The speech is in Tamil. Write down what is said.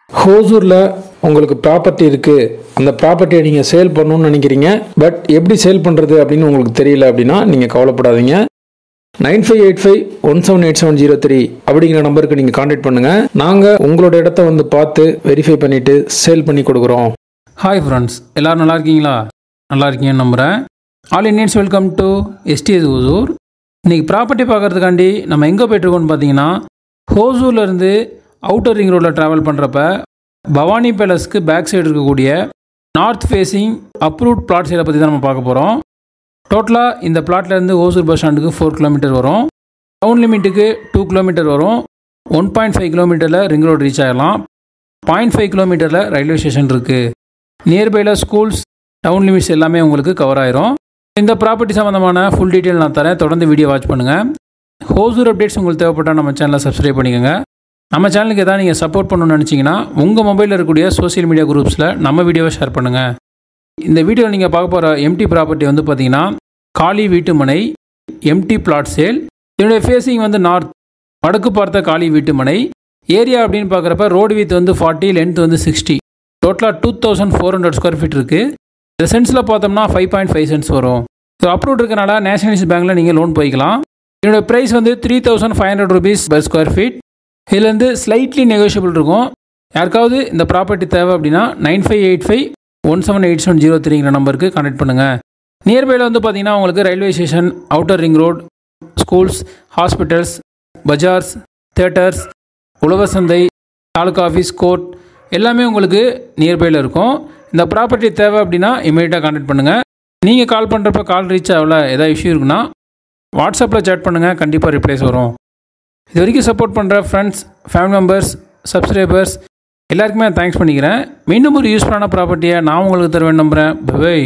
ஹோசூரில் உங்களுக்கு ப்ராப்பர்ட்டி இருக்குது, அந்த ப்ராப்பர்ட்டியை நீங்கள் சேல் பண்ணணும்னு நினைக்கிறீங்க, பட் எப்படி சேல் பண்ணுறது அப்படின்னு உங்களுக்கு தெரியல அப்படின்னா நீங்கள் கவலைப்படாதீங்க. 9585178703 அப்படிங்கிற நம்பருக்கு நீங்கள் கான்டாக்ட் பண்ணுங்கள். நாங்கள் உங்களோட இடத்த வந்து பார்த்து வெரிஃபை பண்ணிவிட்டு சேல் பண்ணி கொடுக்குறோம். ஹாய் ஃப்ரெண்ட்ஸ், எல்லோரும் நல்லா இருக்கீங்களா? நல்லா இருக்கீங்கன்னு நம்புகிறேன். All Indians welcome to SDS Hosur. இன்றைக்கி ப்ராப்பர்ட்டி பார்க்குறதுக்காண்டி நம்ம எங்கே போய்ட்டுருக்கோம்னு பார்த்தீங்கன்னா, ஹோசூர்லேருந்து அவுட்டர் ரிங் ரோடில் ட்ராவல் பண்ணுறப்ப பவானி பேலஸ்க்கு பேக் சைடு இருக்கக்கூடிய நார்த் ஃபேஸிங் அப்ரூவ்ட் பிளாட் சைடை பற்றி தான் நம்ம பார்க்க போகிறோம். டோட்டலாக இந்த பிளாட்லேருந்து ஹோசூர் பஸ் ஸ்டாண்டுக்கு 4 கிலோமீட்டர் வரும், டவுன் லிமிட்டுக்கு 2 கிலோமீட்டர் வரும், 1.5 கிலோமீட்டரில் ரிங் ரோடு ரீச் ஆகலாம், 0.5 கிலோமீட்டரில் ரயில்வே ஸ்டேஷன் இருக்குது. நியர்பையில் ஸ்கூல்ஸ், டவுன் லிமிட்ஸ் எல்லாமே உங்களுக்கு கவர் ஆயிரும். இந்த ப்ராப்பர்ட்டி சம்மந்தமான ஃபுல் டீட்டெயில் நான் தரேன், தொடர்ந்து வீடியோ வாட்ச் பண்ணுங்கள். ஹோசூர் அப்டேட்ஸ் உங்களுக்கு தேவைப்பட்டால் நம்ம சேனலை சப்ஸ்கிரைப் பண்ணிக்கோங்க. நம்ம சேனலுக்கு எதாவது நீங்கள் சப்போர்ட் பண்ணணும்னு நினச்சிங்கன்னா உங்கள் மொபைலில் இருக்கக்கூடிய சோஷியல் மீடியா குரூப்ஸில் நம்ம வீடியோவை ஷேர் பண்ணுங்கள். இந்த வீடியோவில் நீங்கள் பார்க்க போகிற எம்டி ப்ராப்பர்ட்டி வந்து பார்த்தீங்கன்னா காலி வீட்டுமனை எம்டி பிளாட் சேல். இதனுடைய ஃபேஸிங் வந்து நார்த், வடக்கு பார்த்த காலி வீட்டுமனை. ஏரியா அப்படின்னு பார்க்குறப்ப ரோடு வித் வந்து 40, லென்த் வந்து 60, டோட்டலாக 2400 ஸ்கொயர் ஃபீட் இருக்குது. இந்த சென்ஸில் பார்த்தோம்னா 5.5 சென்ட்ஸ் வரும். ஸோ அப்ரூவ் இருக்கனால நேஷனலைஸ் பேங்க்கில் நீங்கள் லோன் போய்க்கலாம். இதோட ப்ரைஸ் வந்து 3500 rupees per ஸ்கொயர் ஃபீட். இதுலேருந்து ஸ்லைட்லி நெகோஷியபிள் இருக்கும். யாருக்காவது இந்த ப்ராப்பர்ட்டி தேவை அப்படின்னா 9585178703 நம்பருக்கு கான்டாக்ட் பண்ணுங்கள். நியர்பையில் வந்து பார்த்தீங்கன்னா உங்களுக்கு railway station, outer ring road, schools, hospitals, bazaars, theatres, உழவர் சந்தை, தாலுகா ஆஃபீஸ், கோர்ட் எல்லாமே உங்களுக்கு நியர்பையில் இருக்கும். இந்த ப்ராப்பர்ட்டி தேவை அப்படின்னா இமீடியட்டாக கான்டாக்ட் பண்ணுங்கள். நீங்கள் கால் பண்ணுறப்ப கால் ரீச் ஆகல, ஏதாவது இஷ்யூ இருக்குன்னா வாட்ஸ்அப்பில் சேட் பண்ணுங்கள், கண்டிப்பாக ரிப்ளைஸ் வரும். இது வரைக்கும் சப்போர்ட் பண்ணுற ஃப்ரெண்ட்ஸ், ஃபேமிலி மெம்பர்ஸ், சப்ஸ்கிரைபர்ஸ் எல்லாருக்குமே தேங்க்ஸ் பண்ணிக்கிறேன். மீண்டும் ஒரு யூஸ்ஃபுல்லான ப்ராப்பர்ட்டியை நான் உங்களுக்கு தருவேன் நம்புகிறேன். பை.